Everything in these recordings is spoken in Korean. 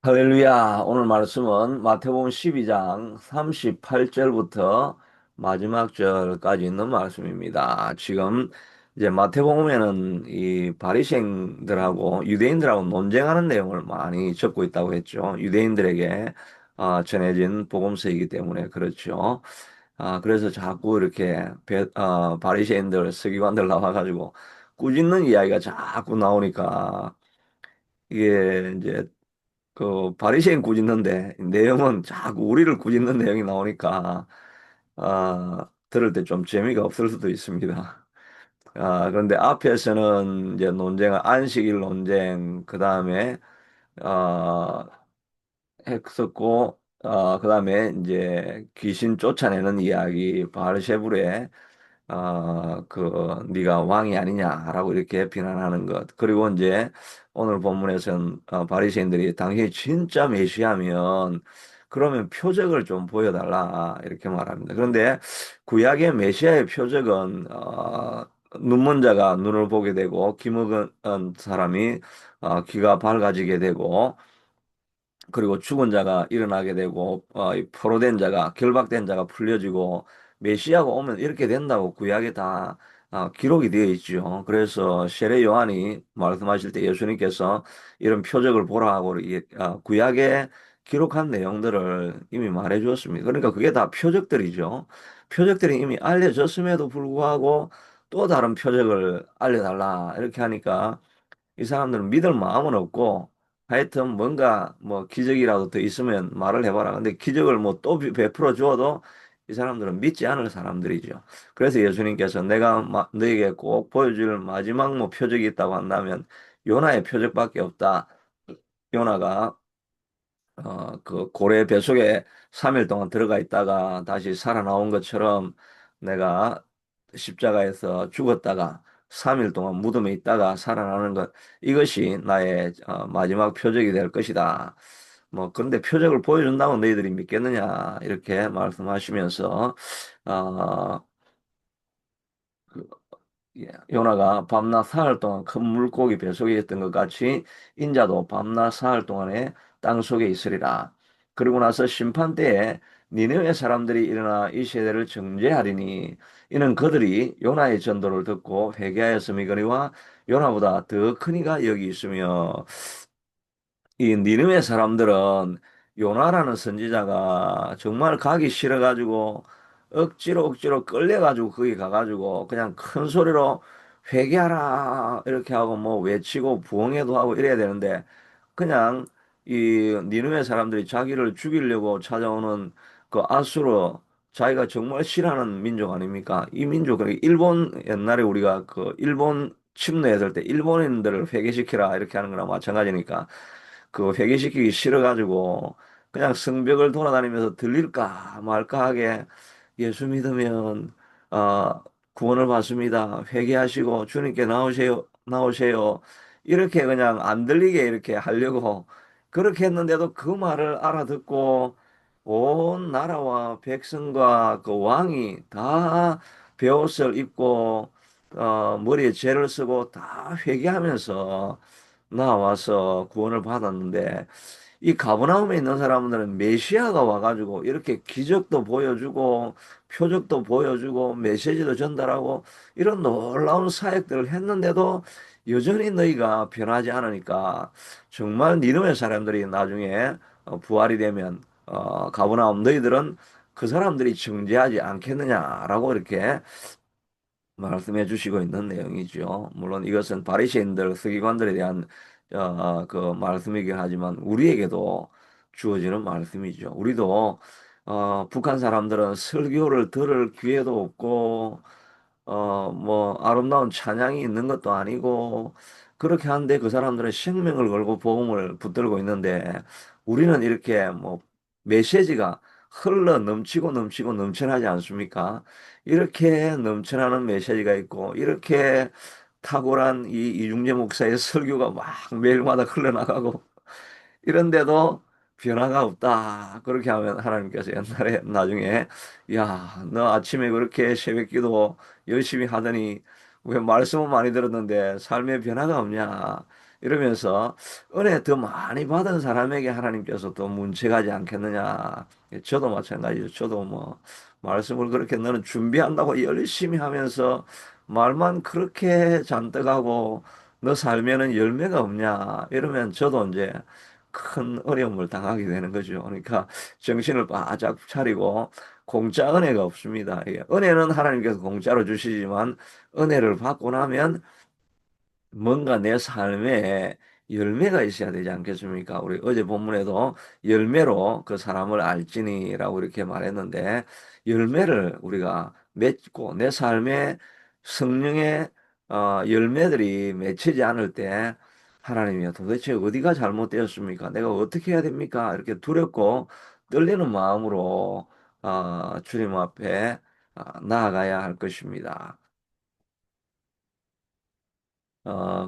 할렐루야. 오늘 말씀은 마태복음 12장 38절부터 마지막 절까지 있는 말씀입니다. 지금 이제 마태복음에는 이 바리새인들하고 유대인들하고 논쟁하는 내용을 많이 적고 있다고 했죠. 유대인들에게 전해진 복음서이기 때문에 그렇죠. 그래서 자꾸 이렇게 바리새인들, 서기관들 나와가지고 꾸짖는 이야기가 자꾸 나오니까 이게 이제 바리새인 꾸짖는데 내용은 자꾸 우리를 꾸짖는 내용이 나오니까 들을 때 좀 재미가 없을 수도 있습니다. 그런데 앞에서는 이제 논쟁은 안식일 논쟁, 그 다음에 아, 했었고, 그다음에 이제 귀신 쫓아내는 이야기, 바알셰불의 네가 왕이 아니냐라고 이렇게 비난하는 것. 그리고 이제 오늘 본문에서는 바리새인들이 당신이 진짜 메시아면 그러면 표적을 좀 보여달라 이렇게 말합니다. 그런데 구약의 메시아의 표적은 눈먼 자가 눈을 보게 되고 귀먹은 사람이 귀가 밝아지게 되고 그리고 죽은 자가 일어나게 되고 이 포로된 자가 결박된 자가 풀려지고 메시아가 오면 이렇게 된다고 구약에 다 기록이 되어 있죠. 그래서 세례 요한이 말씀하실 때 예수님께서 이런 표적을 보라 하고 구약에 기록한 내용들을 이미 말해 주었습니다. 그러니까 그게 다 표적들이죠. 표적들이 이미 알려졌음에도 불구하고 또 다른 표적을 알려달라 이렇게 하니까 이 사람들은 믿을 마음은 없고 하여튼 뭔가 뭐 기적이라도 더 있으면 말을 해봐라. 근데 기적을 뭐 또 베풀어 주어도 이 사람들은 믿지 않을 사람들이죠. 그래서 예수님께서 내가 너에게 꼭 보여줄 마지막 뭐 표적이 있다고 한다면 요나의 표적밖에 없다. 요나가 그 고래 뱃속에 3일 동안 들어가 있다가 다시 살아나온 것처럼 내가 십자가에서 죽었다가 3일 동안 무덤에 있다가 살아나는 것 이것이 나의 마지막 표적이 될 것이다. 뭐 그런데 표적을 보여준다고 너희들이 믿겠느냐 이렇게 말씀하시면서 어, 예, 요나가 밤낮 사흘 동안 큰 물고기 뱃속에 있던 것 같이 인자도 밤낮 사흘 동안에 땅 속에 있으리라. 그리고 나서 심판 때에 니느웨 사람들이 일어나 이 세대를 정죄하리니 이는 그들이 요나의 전도를 듣고 회개하였음이거니와 요나보다 더 큰 이가 여기 있으며 이 니느웨 사람들은 요나라는 선지자가 정말 가기 싫어가지고 억지로 끌려가지고 거기 가가지고 그냥 큰 소리로 회개하라 이렇게 하고 뭐 외치고 부흥회도 하고 이래야 되는데 그냥 이 니느웨 사람들이 자기를 죽이려고 찾아오는 그 아수르 자기가 정말 싫어하는 민족 아닙니까? 이 민족 그 일본 옛날에 우리가 그 일본 침노했을 때 일본인들을 회개시키라 이렇게 하는 거랑 마찬가지니까 그 회개시키기 싫어가지고 그냥 성벽을 돌아다니면서 들릴까 말까 하게 예수 믿으면 어, 구원을 받습니다. 회개하시고 주님께 나오세요, 나오세요. 이렇게 그냥 안 들리게 이렇게 하려고 그렇게 했는데도 그 말을 알아듣고 온 나라와 백성과 그 왕이 다 베옷을 입고 머리에 죄를 쓰고 다 회개하면서 나와서 구원을 받았는데 이 가버나움에 있는 사람들은 메시아가 와가지고 이렇게 기적도 보여주고 표적도 보여주고 메시지도 전달하고 이런 놀라운 사역들을 했는데도 여전히 너희가 변하지 않으니까 정말 니느웨 사람들이 나중에 부활이 되면 가버나움 너희들은 그 사람들이 정죄하지 않겠느냐라고 이렇게 말씀해 주시고 있는 내용이죠. 물론 이것은 바리새인들, 서기관들에 대한 그 말씀이긴 하지만 우리에게도 주어지는 말씀이죠. 우리도 북한 사람들은 설교를 들을 기회도 없고 뭐 아름다운 찬양이 있는 것도 아니고 그렇게 하는데 그 사람들은 생명을 걸고 복음을 붙들고 있는데 우리는 이렇게 뭐 메시지가 흘러 넘치고 넘치고 넘쳐나지 않습니까? 이렇게 넘쳐나는 메시지가 있고 이렇게 탁월한 이 이중재 목사의 설교가 막 매일마다 흘러나가고 이런데도 변화가 없다. 그렇게 하면 하나님께서 옛날에 나중에 야, 너 아침에 그렇게 새벽기도 열심히 하더니 왜 말씀은 많이 들었는데 삶의 변화가 없냐? 이러면서 은혜 더 많이 받은 사람에게 하나님께서 또 문책하지 않겠느냐. 저도 마찬가지죠. 저도 뭐 말씀을 그렇게 너는 준비한다고 열심히 하면서 말만 그렇게 잔뜩 하고 너 살면은 열매가 없냐. 이러면 저도 이제 큰 어려움을 당하게 되는 거죠. 그러니까 정신을 바짝 차리고 공짜 은혜가 없습니다. 예, 은혜는 하나님께서 공짜로 주시지만 은혜를 받고 나면 뭔가 내 삶에 열매가 있어야 되지 않겠습니까? 우리 어제 본문에도 열매로 그 사람을 알지니라고 이렇게 말했는데 열매를 우리가 맺고 내 삶에 성령의 열매들이 맺히지 않을 때 하나님이요 도대체 어디가 잘못되었습니까? 내가 어떻게 해야 됩니까? 이렇게 두렵고 떨리는 마음으로 주님 앞에 나아가야 할 것입니다.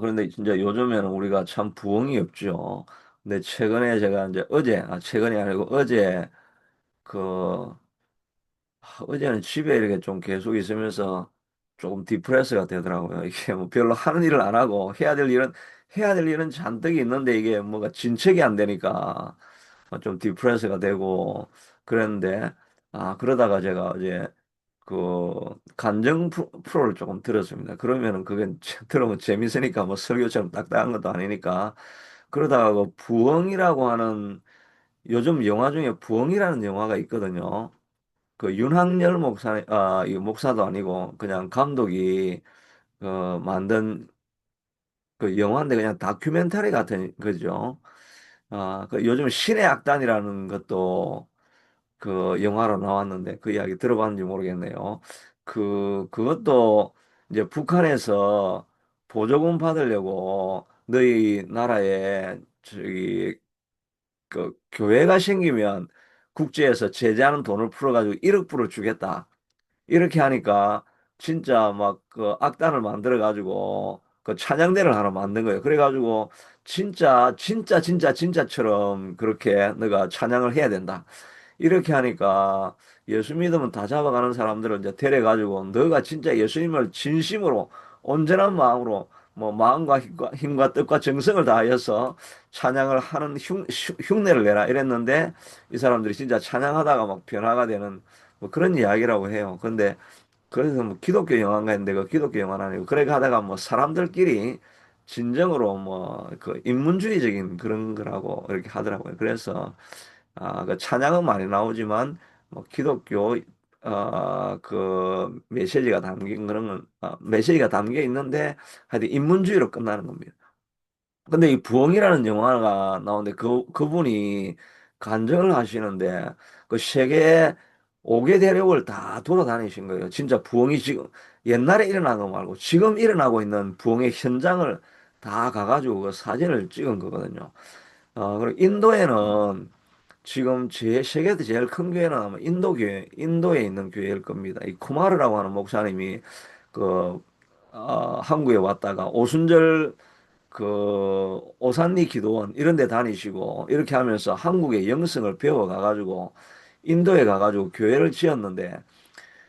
그런데 진짜 요즘에는 우리가 참 부엉이 없죠. 근데 최근에 제가 이제 최근이 아니고 어제, 그, 어제는 집에 이렇게 좀 계속 있으면서 조금 디프레스가 되더라고요. 이게 뭐 별로 하는 일을 안 하고 해야 될 일은 잔뜩 있는데 이게 뭐가 진척이 안 되니까 좀 디프레스가 되고 그랬는데, 그러다가 제가 어제 그 간정 프로를 조금 들었습니다. 그러면은 그게 들으면 재밌으니까 뭐 설교처럼 딱딱한 것도 아니니까 그러다가 그 부엉이라고 하는 요즘 영화 중에 부엉이라는 영화가 있거든요. 그 윤학열 이 목사도 아니고 그냥 감독이 만든 그 영화인데 그냥 다큐멘터리 같은 거죠. 그 요즘 신의 악단이라는 것도 그 영화로 나왔는데 그 이야기 들어봤는지 모르겠네요. 그것도 이제 북한에서 보조금 받으려고 너희 나라에 저기 그 교회가 생기면 국제에서 제재하는 돈을 풀어가지고 1억 불을 주겠다. 이렇게 하니까 진짜 막 그 악단을 만들어 가지고 그 찬양대를 하나 만든 거예요. 그래 가지고 진짜처럼 그렇게 너가 찬양을 해야 된다. 이렇게 하니까 예수 믿으면 다 잡아가는 사람들을 이제 데려가지고 너가 진짜 예수님을 진심으로 온전한 마음으로 뭐 마음과 힘과 뜻과 정성을 다하여서 찬양을 하는 흉내를 내라 이랬는데 이 사람들이 진짜 찬양하다가 막 변화가 되는 뭐 그런 이야기라고 해요. 근데 그래서 뭐 기독교 영화인가 했는데 그 기독교 영화는 아니고 그렇게 하다가 뭐 사람들끼리 진정으로 뭐 그 인문주의적인 그런 거라고 이렇게 하더라고요. 그래서 그 찬양은 많이 나오지만 뭐 기독교 그 메시지가 담긴 그런 건 메시지가 담겨 있는데 하여튼 인문주의로 끝나는 겁니다. 근데 이 부엉이라는 영화가 나오는데 그분이 간증을 하시는데 그 세계 5개 대륙을 다 돌아다니신 거예요. 진짜 부엉이 지금 옛날에 일어난 거 말고 지금 일어나고 있는 부엉이 현장을 다 가가지고 그 사진을 찍은 거거든요. 그리고 인도에는 지금 세계에서 제일 큰 교회는 아마 인도에 있는 교회일 겁니다. 이 쿠마르라고 하는 목사님이 그, 한국에 왔다가 오순절 오산리 기도원 이런 데 다니시고 이렇게 하면서 한국의 영성을 배워 가가지고 인도에 가가지고 교회를 지었는데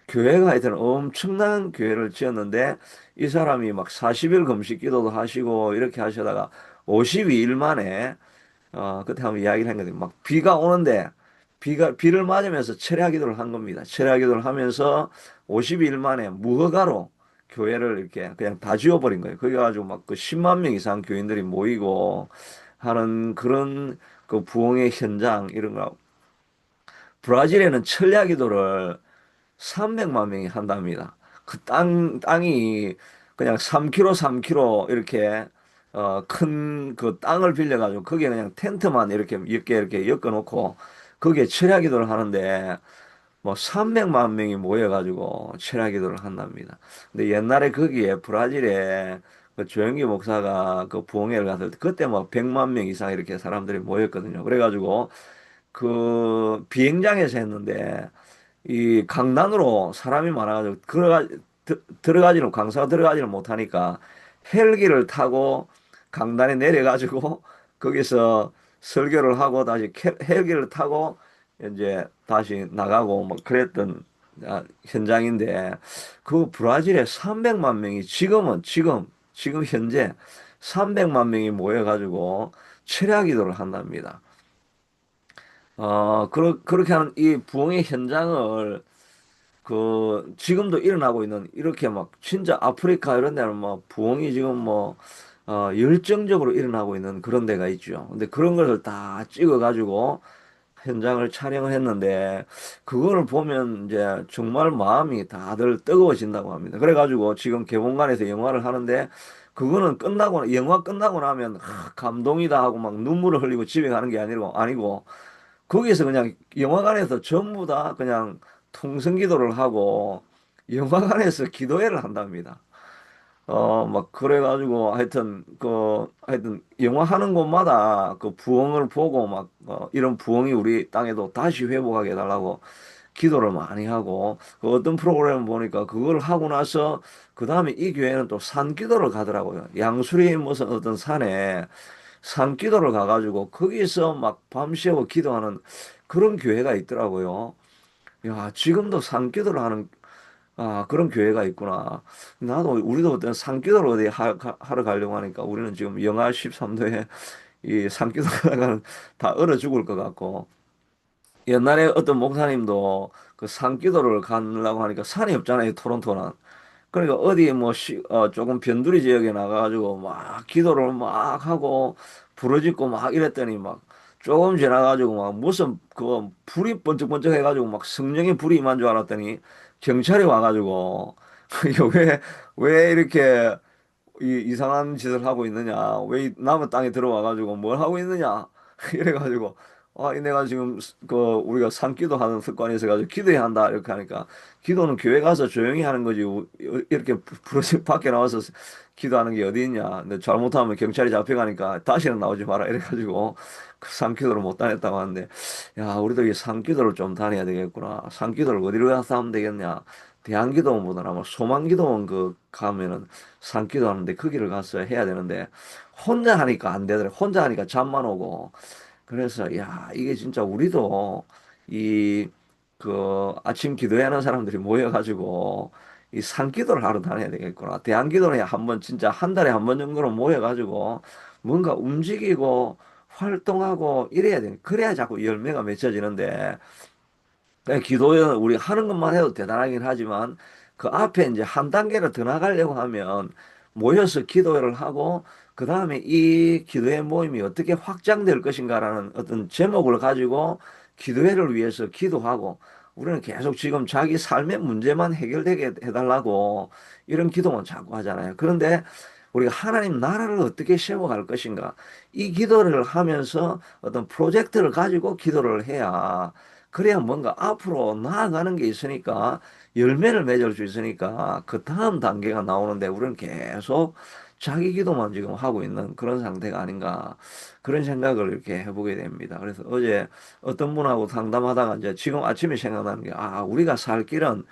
교회가 하여튼 엄청난 교회를 지었는데 이 사람이 막 40일 금식 기도도 하시고 이렇게 하시다가 52일 만에 그때 한번 이야기를 한 건데, 막 비가 오는데, 비를 맞으면서 철야 기도를 한 겁니다. 철야 기도를 하면서 50일 만에 무허가로 교회를 이렇게 그냥 다 지워버린 거예요. 그래 가지고 막 그 10만 명 이상 교인들이 모이고 하는 그런 그 부흥의 현장, 이런 거. 브라질에는 철야 기도를 300만 명이 한답니다. 그 땅이 그냥 3km, 3km 이렇게 큰 그 땅을 빌려가지고 거기에 그냥 텐트만 이렇게 몇 개 이렇게 엮어놓고 거기에 철야기도를 하는데 뭐 300만 명이 모여가지고 철야기도를 한답니다. 근데 옛날에 거기에 브라질에 그 조영기 목사가 그 부흥회를 갔을 때 그때 뭐 100만 명 이상 이렇게 사람들이 모였거든요. 그래가지고 그 비행장에서 했는데 이 강단으로 사람이 많아가지고 강사가 들어가지를 못하니까 헬기를 타고 강단에 내려가지고 거기서 설교를 하고 다시 헬기를 타고 이제 다시 나가고 뭐 그랬던 현장인데 그 브라질에 300만 명이 지금 현재 300만 명이 모여가지고 철야 기도를 한답니다. 그렇게 하는 이 부흥의 현장을 지금도 일어나고 있는 이렇게 막 진짜 아프리카 이런 데는 뭐 부흥이 지금 뭐 열정적으로 일어나고 있는 그런 데가 있죠. 근데 그런 것을 다 찍어가지고 현장을 촬영을 했는데 그거를 보면 이제 정말 마음이 다들 뜨거워진다고 합니다. 그래가지고 지금 개봉관에서 영화를 하는데 그거는 영화 끝나고 나면 감동이다 하고 막 눈물을 흘리고 집에 가는 게 아니고 거기서 그냥 영화관에서 전부 다 그냥 통성기도를 하고 영화관에서 기도회를 한답니다. 막 그래가지고 하여튼 영화 하는 곳마다 그 부흥을 보고 막 이런 부흥이 우리 땅에도 다시 회복하게 해달라고 기도를 많이 하고 그 어떤 프로그램을 보니까 그걸 하고 나서 그 다음에 이 교회는 또 산기도를 가더라고요. 양수리 무슨 어떤 산에 산기도를 가가지고 거기서 막 밤새워 기도하는 그런 교회가 있더라고요. 야, 지금도 산기도를 하는 그런 교회가 있구나. 우리도 어떤 산기도를 어디 하러 가려고 하니까 우리는 지금 영하 13도에 이 산기도 하다가는 다 얼어 죽을 것 같고. 옛날에 어떤 목사님도 그 산기도를 가려고 하니까 산이 없잖아요, 토론토는. 그러니까 어디 뭐 조금 변두리 지역에 나가가지고 막 기도를 막 하고 부르짖고 막 이랬더니 막 조금 지나가지고 막 무슨 그 불이 번쩍번쩍 해가지고 막 성령의 불이 임한 줄 알았더니 경찰이 와가지고 이게 왜 이렇게 이상한 짓을 하고 있느냐? 왜 이 남의 땅에 들어와가지고 뭘 하고 있느냐? 이래가지고, 내가 지금, 우리가 산기도 하는 습관이 있어가지고, 기도해야 한다. 이렇게 하니까, 기도는 교회 가서 조용히 하는 거지, 이렇게 부르짖 밖에 나와서 기도하는 게 어디 있냐? 근데 잘못하면 경찰이 잡혀가니까, 다시는 나오지 마라. 이래가지고, 그 산기도를 못 다녔다고 하는데, 야, 우리도 이 산기도를 좀 다녀야 되겠구나. 산기도를 어디로 가서 하면 되겠냐? 대한기도원보다는 아마 소망기도원 가면은 산기도 하는데 거기를 가서 해야 되는데 혼자 하니까 안 되더라고. 혼자 하니까 잠만 오고. 그래서 야, 이게 진짜 우리도 이 아침 기도하는 사람들이 모여가지고 이 산기도를 하러 다녀야 되겠구나. 대한기도는 한번 진짜 한 달에 한 번 정도로 모여가지고 뭔가 움직이고 활동하고 이래야 돼. 그래야 자꾸 열매가 맺혀지는데 기도는 우리 하는 것만 해도 대단하긴 하지만 그 앞에 이제 한 단계를 더 나가려고 하면 모여서 기도를 하고 그 다음에 이 기도의 모임이 어떻게 확장될 것인가라는 어떤 제목을 가지고 기도회를 위해서 기도하고 우리는 계속 지금 자기 삶의 문제만 해결되게 해달라고 이런 기도만 자꾸 하잖아요. 그런데 우리가 하나님 나라를 어떻게 세워갈 것인가 이 기도를 하면서 어떤 프로젝트를 가지고 기도를 해야 그래야 뭔가 앞으로 나아가는 게 있으니까 열매를 맺을 수 있으니까 그 다음 단계가 나오는데 우리는 계속 자기 기도만 지금 하고 있는 그런 상태가 아닌가 그런 생각을 이렇게 해보게 됩니다. 그래서 어제 어떤 분하고 상담하다가 이제 지금 아침에 생각나는 게 우리가 살 길은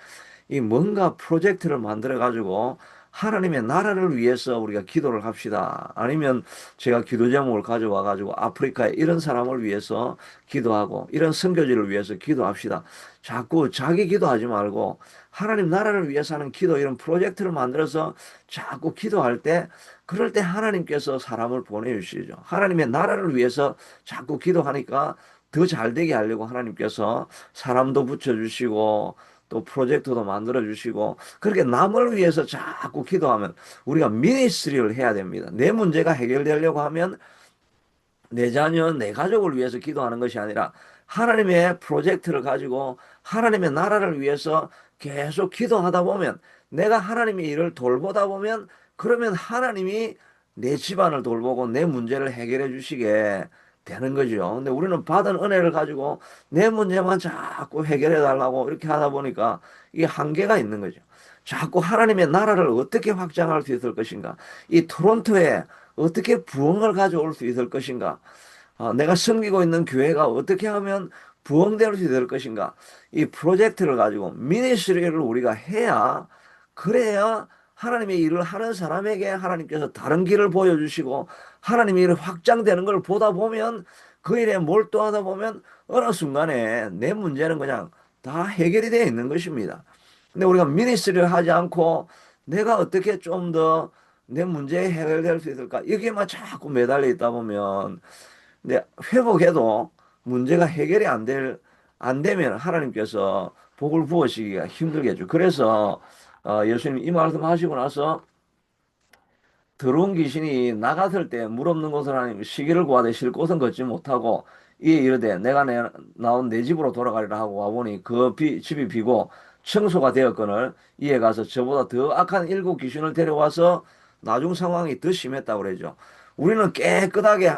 이 뭔가 프로젝트를 만들어 가지고 하나님의 나라를 위해서 우리가 기도를 합시다. 아니면 제가 기도 제목을 가져와 가지고 아프리카에 이런 사람을 위해서 기도하고 이런 선교지를 위해서 기도합시다. 자꾸 자기 기도하지 말고 하나님 나라를 위해서 하는 기도 이런 프로젝트를 만들어서 자꾸 기도할 때 그럴 때 하나님께서 사람을 보내주시죠. 하나님의 나라를 위해서 자꾸 기도하니까 더 잘 되게 하려고 하나님께서 사람도 붙여주시고 또 프로젝트도 만들어 주시고 그렇게 남을 위해서 자꾸 기도하면 우리가 미니스트리를 해야 됩니다. 내 문제가 해결되려고 하면 내 자녀, 내 가족을 위해서 기도하는 것이 아니라 하나님의 프로젝트를 가지고 하나님의 나라를 위해서 계속 기도하다 보면 내가 하나님의 일을 돌보다 보면 그러면 하나님이 내 집안을 돌보고 내 문제를 해결해 주시게 되는 거죠. 근데 우리는 받은 은혜를 가지고 내 문제만 자꾸 해결해 달라고 이렇게 하다 보니까 이게 한계가 있는 거죠. 자꾸 하나님의 나라를 어떻게 확장할 수 있을 것인가? 이 토론토에 어떻게 부흥을 가져올 수 있을 것인가? 내가 섬기고 있는 교회가 어떻게 하면 부흥될 수 있을 것인가? 이 프로젝트를 가지고 미니스트리를 우리가 해야 그래야 하나님의 일을 하는 사람에게 하나님께서 다른 길을 보여주시고 하나님의 일이 확장되는 걸 보다 보면 그 일에 몰두하다 보면 어느 순간에 내 문제는 그냥 다 해결이 되어 있는 것입니다. 근데 우리가 미니스트리를 하지 않고 내가 어떻게 좀더 내 문제 해결될 수 있을까? 여기에만 자꾸 매달려 있다 보면, 근데 회복해도 문제가 해결이 안 되면 하나님께서 복을 부으시기가 힘들겠죠. 그래서, 예수님 이 말씀 하시고 나서 더러운 귀신이 나갔을 때 물 없는 곳을 하나님 시기를 구하되 쉴 곳은 걷지 못하고 이에 이르되 내가 나온 내 집으로 돌아가리라 하고 와보니 집이 비고 청소가 되었거늘 이에 가서 저보다 더 악한 일곱 귀신을 데려와서 나중 상황이 더 심했다고 그러죠. 우리는 깨끗하게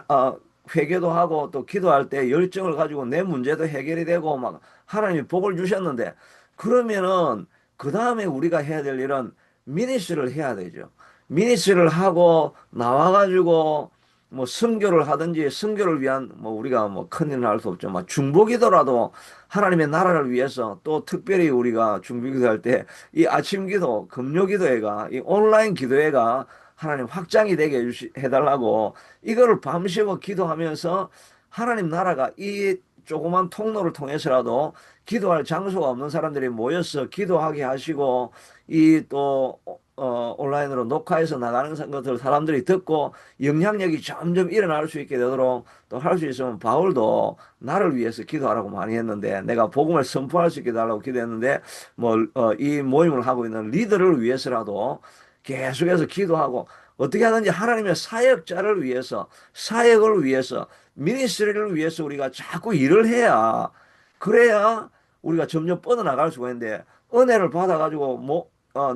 회개도 하고 또 기도할 때 열정을 가지고 내 문제도 해결이 되고 막 하나님이 복을 주셨는데 그러면은 그 다음에 우리가 해야 될 일은 미니스를 해야 되죠. 미니스를 하고 나와가지고 뭐 선교를 하든지 선교를 위한 뭐 우리가 뭐 큰일은 할 수 없죠. 막 중보기도라도 하나님의 나라를 위해서 또 특별히 우리가 중보기도할 때 이 아침 기도, 금요 기도회가 이 온라인 기도회가 하나님 확장이 되게 해달라고 이거를 밤새워 기도하면서 하나님 나라가 이 조그만 통로를 통해서라도 기도할 장소가 없는 사람들이 모여서 기도하게 하시고 이또 온라인으로 녹화해서 나가는 것을 사람들이 듣고 영향력이 점점 일어날 수 있게 되도록 또 할 수 있으면 바울도 나를 위해서 기도하라고 많이 했는데 내가 복음을 선포할 수 있게 달라고 기도했는데 뭐 이 모임을 하고 있는 리더를 위해서라도 계속해서 기도하고 어떻게 하든지 하나님의 사역자를 위해서 사역을 위해서 미니스트리를 위해서 우리가 자꾸 일을 해야 그래야 우리가 점점 뻗어나갈 수가 있는데 은혜를 받아가지고 뭐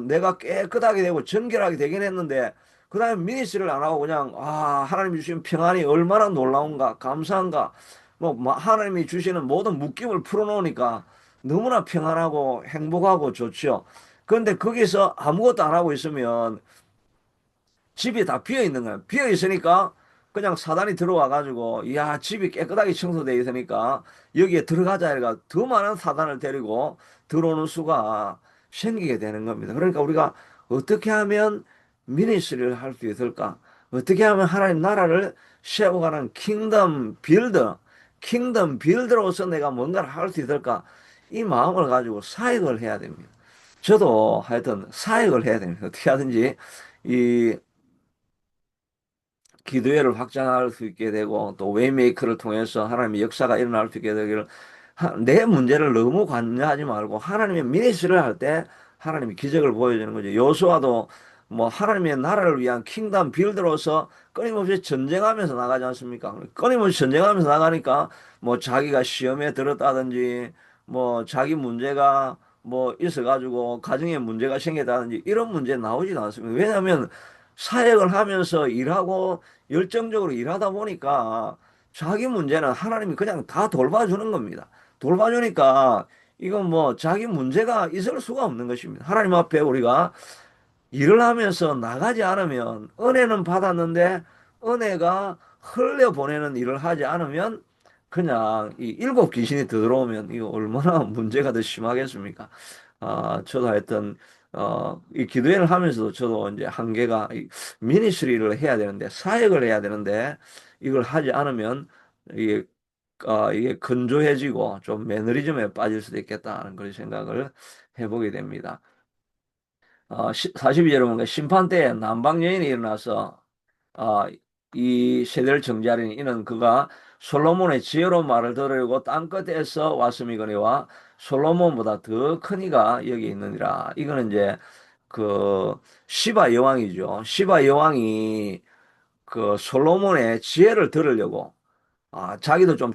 내가 깨끗하게 되고 정결하게 되긴 했는데 그 다음에 미니스를 안 하고 그냥 하나님이 주신 평안이 얼마나 놀라운가 감사한가 뭐 하나님이 주시는 모든 묶임을 풀어놓으니까 너무나 평안하고 행복하고 좋죠. 그런데 거기서 아무것도 안 하고 있으면 집이 다 비어 있는 거야. 비어 있으니까 그냥 사단이 들어와 가지고 야 집이 깨끗하게 청소되어 있으니까 여기에 들어가자 해가 더 많은 사단을 데리고 들어오는 수가 생기게 되는 겁니다. 그러니까 우리가 어떻게 하면 미니스리를 할 수 있을까? 어떻게 하면 하나님 나라를 세워가는 킹덤 빌더로서 내가 뭔가를 할 수 있을까? 이 마음을 가지고 사역을 해야 됩니다. 저도 하여튼 사역을 해야 됩니다. 어떻게 하든지 이 기도회를 확장할 수 있게 되고 또 웨이메이커를 통해서 하나님의 역사가 일어날 수 있게 되기를 내 문제를 너무 관여하지 말고 하나님의 미니스를 할 때 하나님이 기적을 보여주는 거죠. 여호수아도 뭐 하나님의 나라를 위한 킹덤 빌드로서 끊임없이 전쟁하면서 나가지 않습니까? 끊임없이 전쟁하면서 나가니까 뭐 자기가 시험에 들었다든지 뭐 자기 문제가 뭐 있어가지고 가정에 문제가 생겼다든지 이런 문제 나오지도 않습니다. 왜냐하면 사역을 하면서 일하고 열정적으로 일하다 보니까 자기 문제는 하나님이 그냥 다 돌봐주는 겁니다. 돌봐주니까 이건 뭐 자기 문제가 있을 수가 없는 것입니다. 하나님 앞에 우리가 일을 하면서 나가지 않으면 은혜는 받았는데 은혜가 흘려보내는 일을 하지 않으면 그냥 이 일곱 귀신이 더 들어오면 이거 얼마나 문제가 더 심하겠습니까? 저도 하여튼 이 기도회를 하면서도 저도 이제 한계가 미니스트리를 해야 되는데 사역을 해야 되는데 이걸 하지 않으면 이게 이게 건조해지고 좀 매너리즘에 빠질 수도 있겠다는 그런 생각을 해보게 됩니다. 42절 보면 심판 때에 남방 여인이 일어나서 아, 이 세대를 정죄하리니 이는 그가 솔로몬의 지혜로운 말을 들으려고 땅끝에서 왔음이거니와 솔로몬보다 더 큰 이가 여기 있느니라. 이거는 이제 그 시바 여왕이죠. 시바 여왕이 그 솔로몬의 지혜를 들으려고 자기도 좀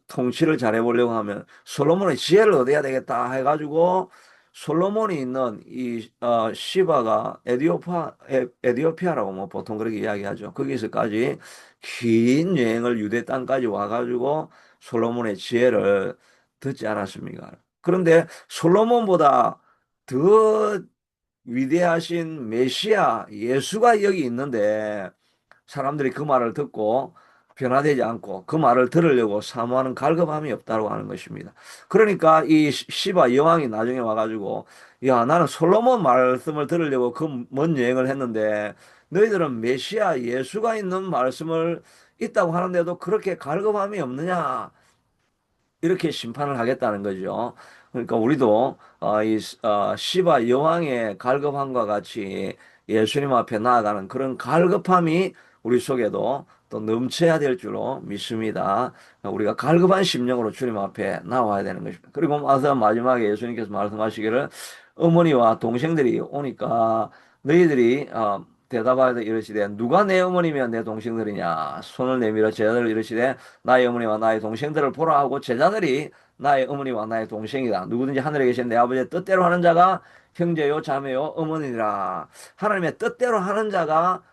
통치를 잘해보려고 하면 솔로몬의 지혜를 얻어야 되겠다 해가지고 솔로몬이 있는 이 시바가 에디오피아라고 뭐 보통 그렇게 이야기하죠. 거기서까지 긴 여행을 유대 땅까지 와가지고 솔로몬의 지혜를 듣지 않았습니까? 그런데 솔로몬보다 더 위대하신 메시아 예수가 여기 있는데 사람들이 그 말을 듣고 변화되지 않고 그 말을 들으려고 사모하는 갈급함이 없다고 하는 것입니다. 그러니까 이 시바 여왕이 나중에 와가지고 야 나는 솔로몬 말씀을 들으려고 그 먼 여행을 했는데 너희들은 메시아 예수가 있는 말씀을 있다고 하는데도 그렇게 갈급함이 없느냐 이렇게 심판을 하겠다는 거죠. 그러니까 우리도 시바 여왕의 갈급함과 같이 예수님 앞에 나아가는 그런 갈급함이 우리 속에도 또 넘쳐야 될 줄로 믿습니다. 우리가 갈급한 심령으로 주님 앞에 나와야 되는 것입니다. 그리고 와서 마지막에 예수님께서 말씀하시기를 어머니와 동생들이 오니까 너희들이 대답하여 이르시되 누가 내 어머니며 내 동생들이냐 손을 내밀어 제자들을 이르시되 나의 어머니와 나의 동생들을 보라 하고 제자들이 나의 어머니와 나의 동생이다. 누구든지 하늘에 계신 내 아버지의 뜻대로 하는 자가 형제요 자매요 어머니라. 하나님의 뜻대로 하는 자가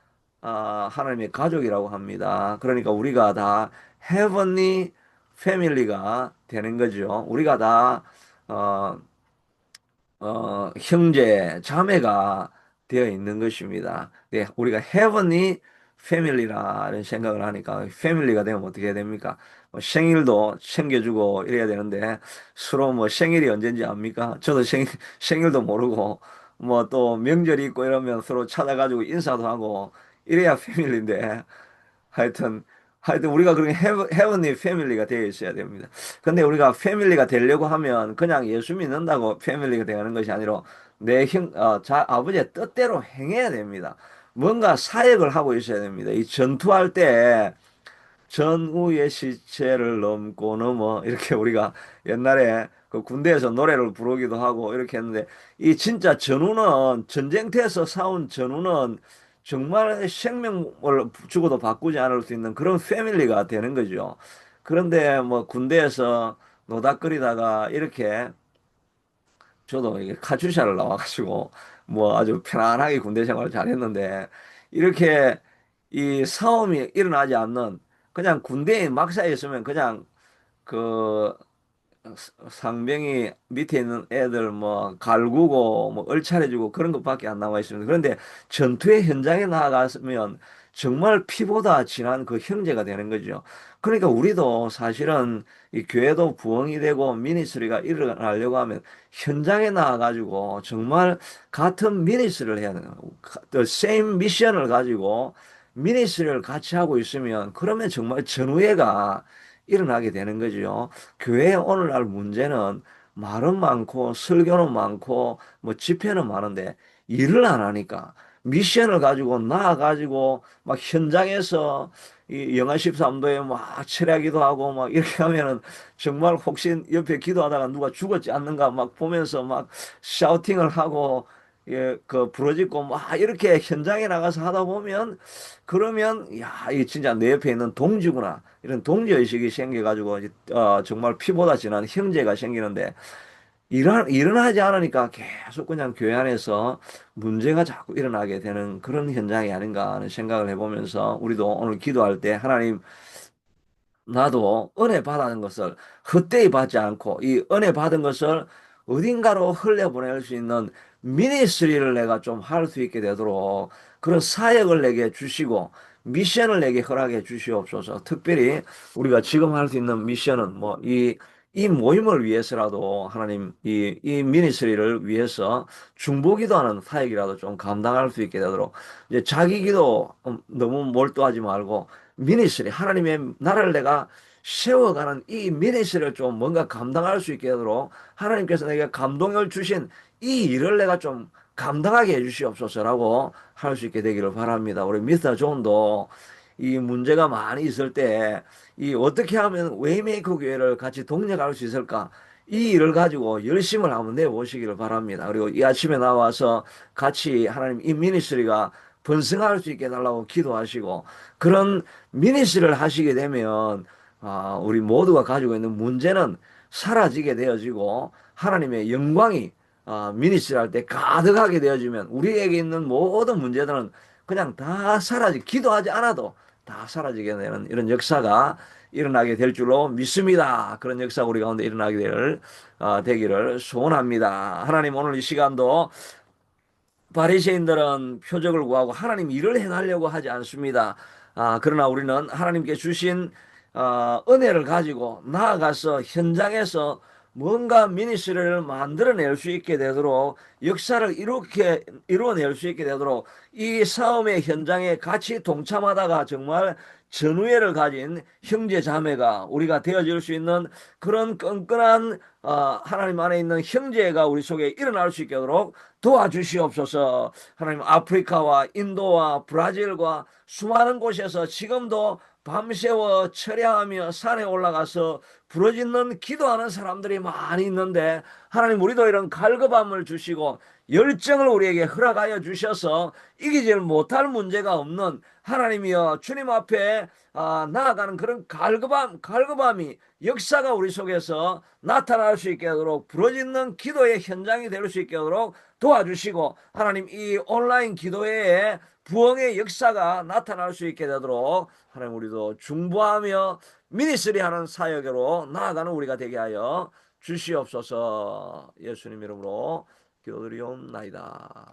하나님의 가족이라고 합니다. 그러니까 우리가 다 heavenly family가 되는 거죠. 우리가 다 어, 형제, 자매가 되어 있는 것입니다. 네, 우리가 heavenly family라는 생각을 하니까 패밀리가 되면 어떻게 됩니까? 뭐 생일도 챙겨주고 이래야 되는데 서로 뭐 생일이 언제인지 압니까? 저도 생일도 모르고 뭐 또 명절이 있고 이러면 서로 찾아가지고 인사도 하고 이래야 패밀리인데 하여튼 우리가 그런 헤븐리 패밀리가 되어 있어야 됩니다. 근데 우리가 패밀리가 되려고 하면 그냥 예수 믿는다고 패밀리가 되는 것이 아니라 아버지의 뜻대로 행해야 됩니다. 뭔가 사역을 하고 있어야 됩니다. 이 전투할 때 전우의 시체를 넘고 넘어 이렇게 우리가 옛날에 그 군대에서 노래를 부르기도 하고 이렇게 했는데 이 진짜 전우는 전쟁터에서 싸운 전우는 정말 생명을 주고도 바꾸지 않을 수 있는 그런 패밀리가 되는 거죠. 그런데 뭐 군대에서 노닥거리다가 이렇게 저도 이게 카츄샤를 나와가지고 뭐 아주 편안하게 군대 생활을 잘했는데 이렇게 이 싸움이 일어나지 않는 그냥 군대에 막사에 있으면 그냥 그 상병이 밑에 있는 애들 뭐 갈구고 뭐 얼차려주고 그런 것밖에 안 남아 있습니다. 그런데 전투의 현장에 나아갔으면 정말 피보다 진한 그 형제가 되는 거죠. 그러니까 우리도 사실은 이 교회도 부흥이 되고 미니스트리가 일어나려고 하면 현장에 나와가지고 정말 같은 미니스트리를 해야 되는 거예요. The same 미션을 가지고 미니스트리를 같이 하고 있으면 그러면 정말 전우회가 일어나게 되는 거죠. 교회의 오늘날 문제는 말은 많고 설교는 많고 뭐 집회는 많은데 일을 안 하니까 미션을 가지고 나아가지고 막 현장에서 이 영하 13도에 막 철야기도 하고 막 이렇게 하면은 정말 혹시 옆에 기도하다가 누가 죽었지 않는가 막 보면서 막 샤우팅을 하고 예, 그 부러지고 막 이렇게 현장에 나가서 하다 보면 그러면 야, 이게 진짜 내 옆에 있는 동지구나. 이런 동지의식이 생겨가지고 정말 피보다 진한 형제가 생기는데 일어나지 않으니까 계속 그냥 교회 안에서 문제가 자꾸 일어나게 되는 그런 현장이 아닌가 하는 생각을 해보면서 우리도 오늘 기도할 때 하나님 나도 은혜 받은 것을 헛되이 받지 않고 이 은혜 받은 것을 어딘가로 흘려보낼 수 있는 미니스트리를 내가 좀 할 수 있게 되도록 그런 사역을 내게 주시고 미션을 내게 허락해 주시옵소서. 특별히 우리가 지금 할 수 있는 미션은 뭐 이 모임을 위해서라도 하나님 이 미니스트리를 위해서 중보기도하는 사역이라도 좀 감당할 수 있게 되도록 이제 자기 기도 너무 몰두하지 말고 미니스트리 하나님의 나라를 내가 세워가는 이 미니스트리를 좀 뭔가 감당할 수 있게 하도록 하나님께서 내게 감동을 주신 이 일을 내가 좀 감당하게 해주시옵소서라고 할 수 있게 되기를 바랍니다. 우리 미스터 존도 이 문제가 많이 있을 때 이 어떻게 하면 웨이메이커 교회를 같이 동력할 수 있을까? 이 일을 가지고 열심을 한번 내보시기를 바랍니다. 그리고 이 아침에 나와서 같이 하나님 이 미니스트리가 번성할 수 있게 해달라고 기도하시고 그런 미니스트리를 하시게 되면 우리 모두가 가지고 있는 문제는 사라지게 되어지고 하나님의 영광이 미니스트리 할 때 가득하게 되어지면 우리에게 있는 모든 문제들은 그냥 다 기도하지 않아도 다 사라지게 되는 이런 역사가 일어나게 될 줄로 믿습니다. 그런 역사가 우리 가운데 일어나게 되기를 소원합니다. 하나님 오늘 이 시간도 바리새인들은 표적을 구하고 하나님 일을 행하려고 하지 않습니다. 그러나 우리는 하나님께 주신 은혜를 가지고 나아가서 현장에서 뭔가 미니스트리를 만들어낼 수 있게 되도록 역사를 이루어낼 수 있게 되도록 이 싸움의 현장에 같이 동참하다가 정말 전우애를 가진 형제 자매가 우리가 되어질 수 있는 그런 끈끈한 하나님 안에 있는 형제가 우리 속에 일어날 수 있도록 도와주시옵소서. 하나님, 아프리카와 인도와 브라질과 수많은 곳에서 지금도 밤새워 철야하며 산에 올라가서 부르짖는 기도하는 사람들이 많이 있는데, 하나님, 우리도 이런 갈급함을 주시고 열정을 우리에게 허락하여 주셔서 이기지 못할 문제가 없는, 하나님이여 주님 앞에 나아가는 그런 갈급함이 역사가 우리 속에서 나타날 수 있게 하도록, 부르짖는 기도의 현장이 될 수 있게 하도록 도와주시고, 하나님, 이 온라인 기도회에 부흥의 역사가 나타날 수 있게 되도록 하나님, 우리도 중보하며 미니스리 하는 사역으로 나아가는 우리가 되게 하여 주시옵소서. 예수님 이름으로 기도드리옵나이다.